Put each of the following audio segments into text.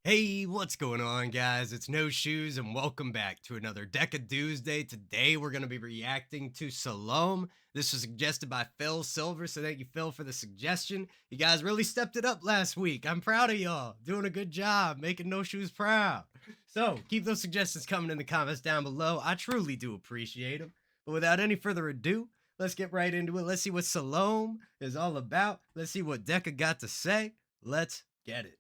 Hey, what's going on, guys? It's No Shoes, and welcome back to another Deca Tuesday. Today, we're going to be reacting to Salome. This was suggested by Phil Silver, so thank you, Phil, for the suggestion. You guys really stepped it up last week. I'm proud of y'all. Doing a good job, making No Shoes proud. So, keep those suggestions coming in the comments down below. I truly do appreciate them. But without any further ado, let's get right into it. Let's see what Salome is all about. Let's see what Deca got to say. Let's get it.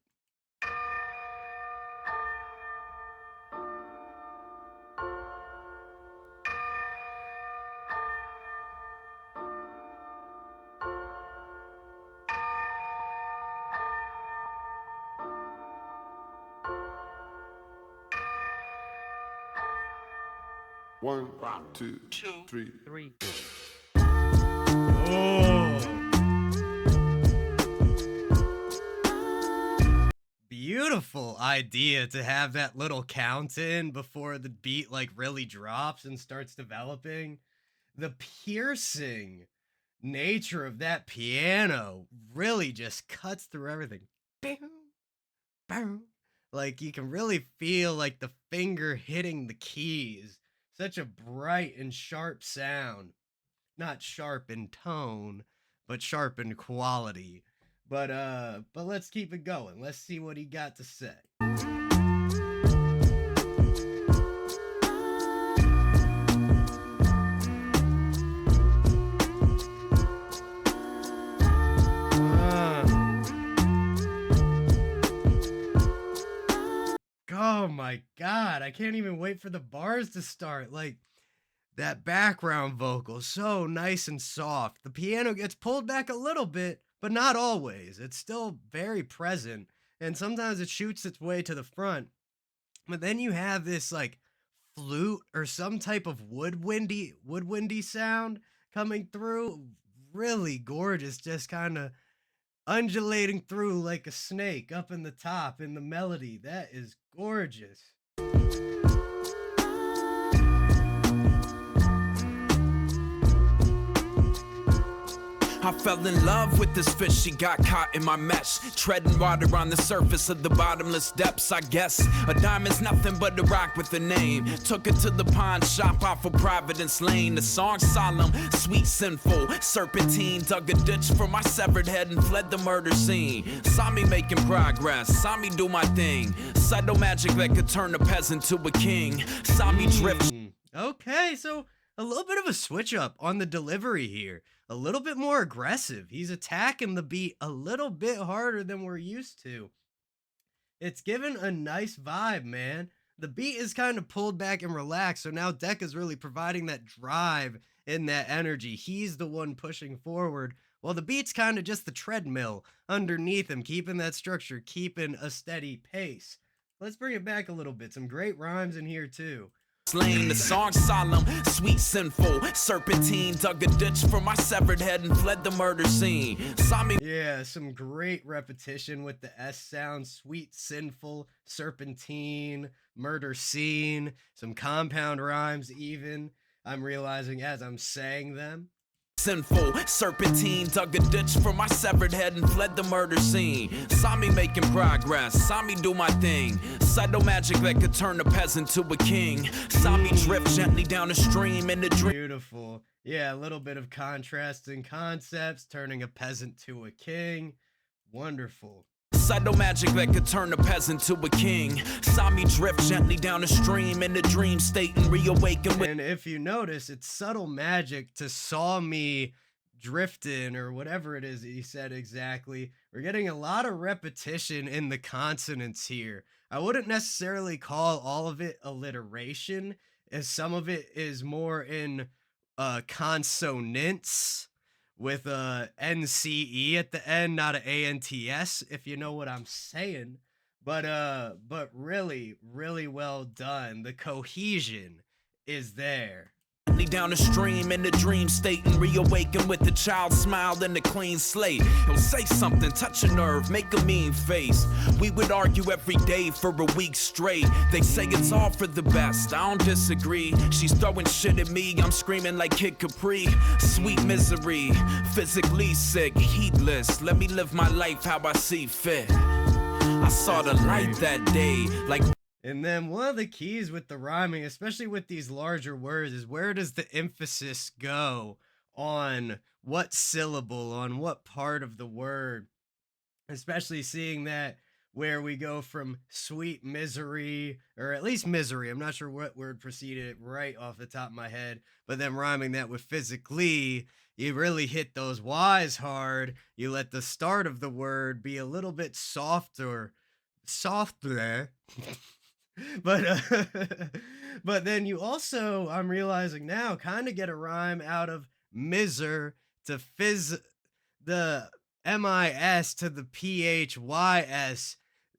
One, two, three. Oh. Beautiful idea to have that little count in before the beat like really drops and starts developing. The piercing nature of that piano really just cuts through everything. Boom, boom. Like you can really feel like the finger hitting the keys. Such a bright and sharp sound. Not sharp in tone, but sharp in quality. But let's keep it going. Let's see what he got to say. Oh my God, I can't even wait for the bars to start. Like that background vocal, so nice and soft. The piano gets pulled back a little bit, but not always. It's still very present, and sometimes it shoots its way to the front. But then you have this like flute or some type of woodwindy sound coming through. Really gorgeous, just kind of undulating through like a snake up in the top in the melody. That is gorgeous. I fell in love with this fish, she got caught in my mesh. Treading water on the surface of the bottomless depths, I guess. A diamond's nothing but a rock with a name. Took it to the pawn shop off of Providence Lane. The song solemn, sweet, sinful. Serpentine dug a ditch for my severed head and fled the murder scene. Saw me making progress, saw me do my thing. Subtle magic that could turn a peasant to a king. Saw me drift. Okay, so a little bit of a switch up on the delivery here. A little bit more aggressive. He's attacking the beat a little bit harder than we're used to. It's given a nice vibe, man. The beat is kind of pulled back and relaxed, so now Deca's really providing that drive and that energy. He's the one pushing forward, while the beat's kind of just the treadmill underneath him, keeping that structure, keeping a steady pace. Let's bring it back a little bit. Some great rhymes in here, too. Slain, the song solemn, sweet, sinful. Serpentine dug a ditch for my severed head and fled the murder scene. Saw me. Yeah, some great repetition with the S sound. Sweet, sinful, serpentine, murder scene. Some compound rhymes even. I'm realizing as I'm saying them. Sinful, serpentine dug a ditch for my severed head and fled the murder scene. Saw me making progress, saw me do my thing. Subtle magic that could turn a peasant to a king. Saw me drift gently down a stream in the dream. Beautiful. Yeah, a little bit of contrasting concepts, turning a peasant to a king. Wonderful. Subtle magic that could turn a peasant to a king. Saw me drift gently down a stream in a dream state and reawaken with. And if you notice, it's subtle magic to saw me drifting or whatever it is that he said exactly. We're getting a lot of repetition in the consonants here. I wouldn't necessarily call all of it alliteration, as some of it is more in consonants with a NCE at the end, not a ANTS, if you know what I'm saying. But really, really well done. The cohesion is there. Down a stream in a dream state and reawaken with the child smile and a clean slate. He'll say something, touch a nerve, make a mean face. We would argue every day for a week straight. They say it's all for the best, I don't disagree. She's throwing shit at me, I'm screaming like Kid Capri. Sweet misery, physically sick, heedless. Let me live my life how I see fit. I saw the light that day, like. And then one of the keys with the rhyming, especially with these larger words, is where does the emphasis go on what syllable, on what part of the word? Especially seeing that where we go from sweet misery, or at least misery. I'm not sure what word preceded it right off the top of my head, but then rhyming that with physically, you really hit those Y's hard. You let the start of the word be a little bit softer. but but then you also, I'm realizing now, kind of get a rhyme out of miser to phys, the mis to the phys.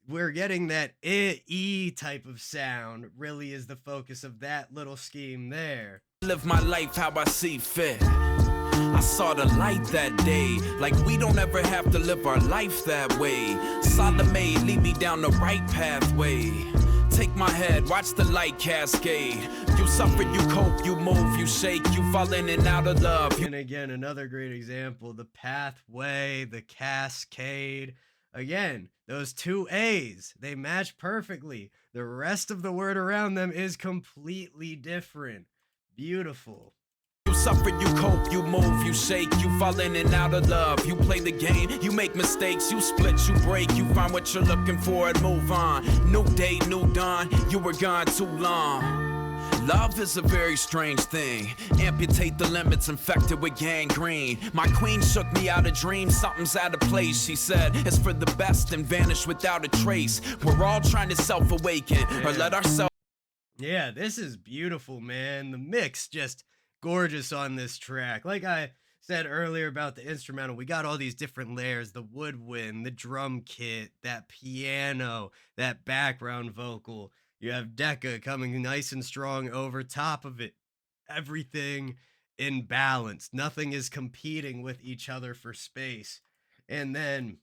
We're getting that e type of sound, really is the focus of that little scheme there. Live my life how I see fit. I saw the light that day, like we don't ever have to live our life that way. Salome, lead me down the right pathway. Take my head, watch the light cascade. You suffer, you cope, you move, you shake, you fall in and out of love. And again, another great example, the pathway, the cascade. Again, those two A's, they match perfectly. The rest of the word around them is completely different. Beautiful. You suffer, you cope, you move, you shake, you fall in and out of love. You play the game, you make mistakes, you split, you break, you find what you're looking for and move on. New day, new dawn, you were gone too long. Love is a very strange thing. Amputate the limits, infected with gangrene. My queen shook me out of dreams, something's out of place. She said it's for the best and vanish without a trace. We're all trying to self-awaken or let ourselves. Yeah, this is beautiful, man. The mix just gorgeous on this track. Like I said earlier about the instrumental, we got all these different layers, the woodwind, the drum kit, that piano, that background vocal. You have Deca coming nice and strong over top of it. Everything in balance. Nothing is competing with each other for space. And then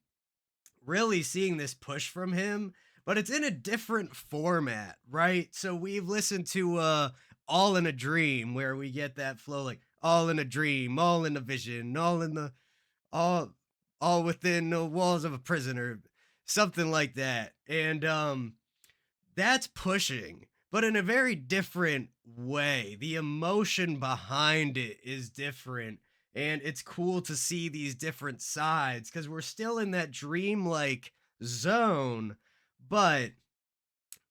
really seeing this push from him, but it's in a different format, right? So we've listened to All in a Dream, where we get that flow like all in a dream, all in a vision, all in the all all within the walls of a prisoner, something like that. And that's pushing, but in a very different way. The emotion behind it is different. And it's cool to see these different sides because we're still in that dreamlike zone, but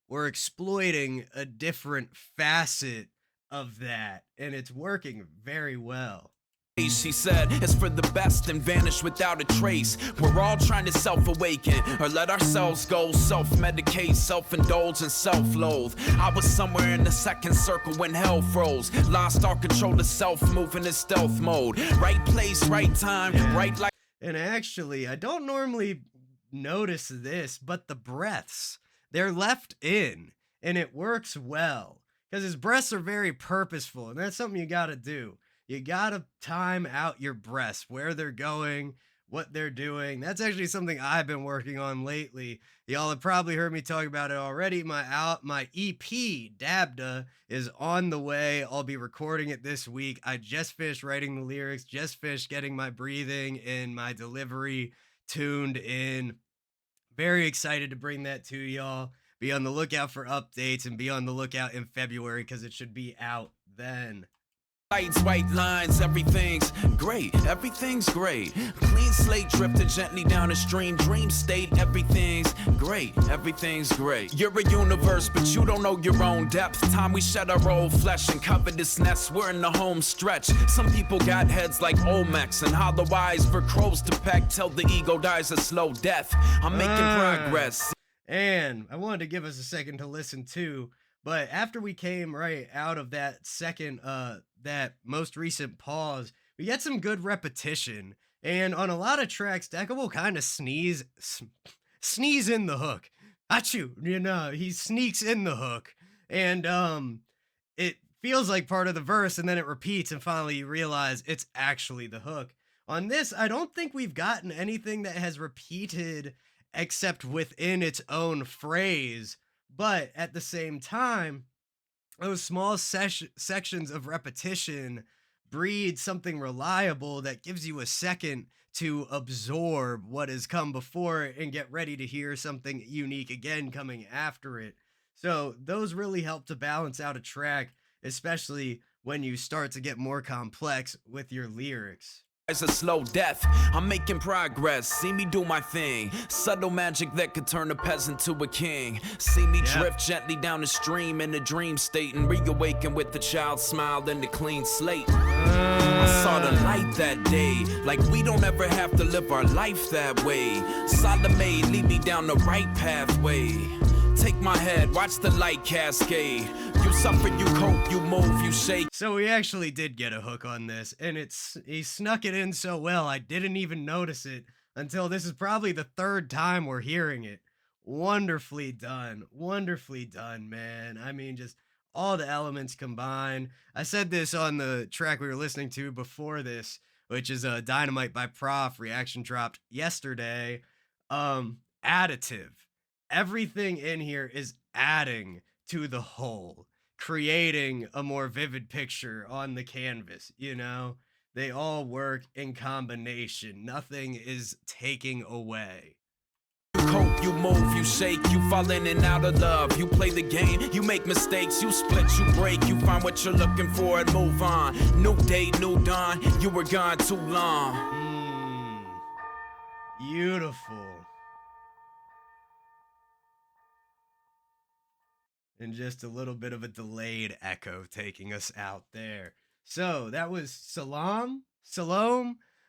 we're exploiting a different facet of that. And it's working very well. She said it's for the best and vanish without a trace. We're all trying to self-awaken or let ourselves go. Self-medicate, self-indulge and self-loathe. I was somewhere in the second circle when hell froze. Lost all control of self, moving in stealth mode. Right place, right time, right light. And actually, I don't normally notice this, but the breaths, they're left in and it works well because his breaths are very purposeful. And that's something you got to do. You gotta time out your breaths, where they're going, what they're doing. That's actually something I've been working on lately. Y'all have probably heard me talk about it already. My EP, Dabda, is on the way. I'll be recording it this week. I just finished writing the lyrics, just finished getting my breathing and my delivery tuned in. Very excited to bring that to y'all. Be on the lookout for updates and be on the lookout in February because it should be out then. Lights, white lines, everything's great, everything's great. Clean slate drifting gently down the stream, dream state, everything's great, everything's great. You're a universe, but you don't know your own depth. Time we shed our old flesh and cover this nest, we're in the home stretch. Some people got heads like Olmecs and hollow eyes for crows to peck till the ego dies a slow death. I'm making progress. And I wanted to give us a second to listen to, but after we came right out of that second, that most recent pause, we get some good repetition. And on a lot of tracks, Deca will kind of sneeze in the hook. Achoo, you know, he sneaks in the hook. And it feels like part of the verse, and then it repeats, and finally you realize it's actually the hook. On this, I don't think we've gotten anything that has repeated except within its own phrase. But at the same time, those small sections of repetition breed something reliable that gives you a second to absorb what has come before it and get ready to hear something unique again coming after it. So those really help to balance out a track, especially when you start to get more complex with your lyrics. It's a slow death. I'm making progress. See me do my thing. Subtle magic that could turn a peasant to a king. See me drift gently down the stream in a dream state and reawaken with the child's smile and the clean slate. I saw the light that day. Like we don't ever have to live our life that way. Salome, lead me down the right pathway. Take my head, watch the light cascade. You suffer, you cope, you move, you shake. So we actually did get a hook on this, and he snuck it in so well I didn't even notice it until this is probably the third time we're hearing it. Wonderfully done, man. I mean, just all the elements combined. I said this on the track we were listening to before this, which is Dynamite by Prof. Reaction dropped yesterday. Additive. Everything in here is adding to the whole, creating a more vivid picture on the canvas, you know? They all work in combination. Nothing is taking away. You cope, you move, you shake, you fall in and out of love. You play the game, you make mistakes, you split, you break, you find what you're looking for and move on. New day, new dawn, you were gone too long. Beautiful. And just a little bit of a delayed echo taking us out there. So that was Salome,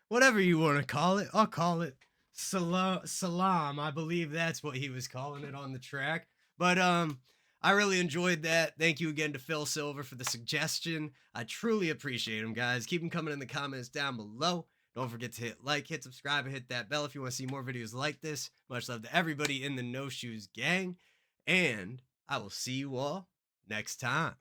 whatever you want to call it. I'll call it Salam. I believe that's what he was calling it on the track. But I really enjoyed that. Thank you again to Phil Silver for the suggestion. I truly appreciate him, guys. Keep them coming in the comments down below. Don't forget to hit like, hit subscribe, and hit that bell if you want to see more videos like this. Much love to everybody in the No Shoes gang. And I will see you all next time.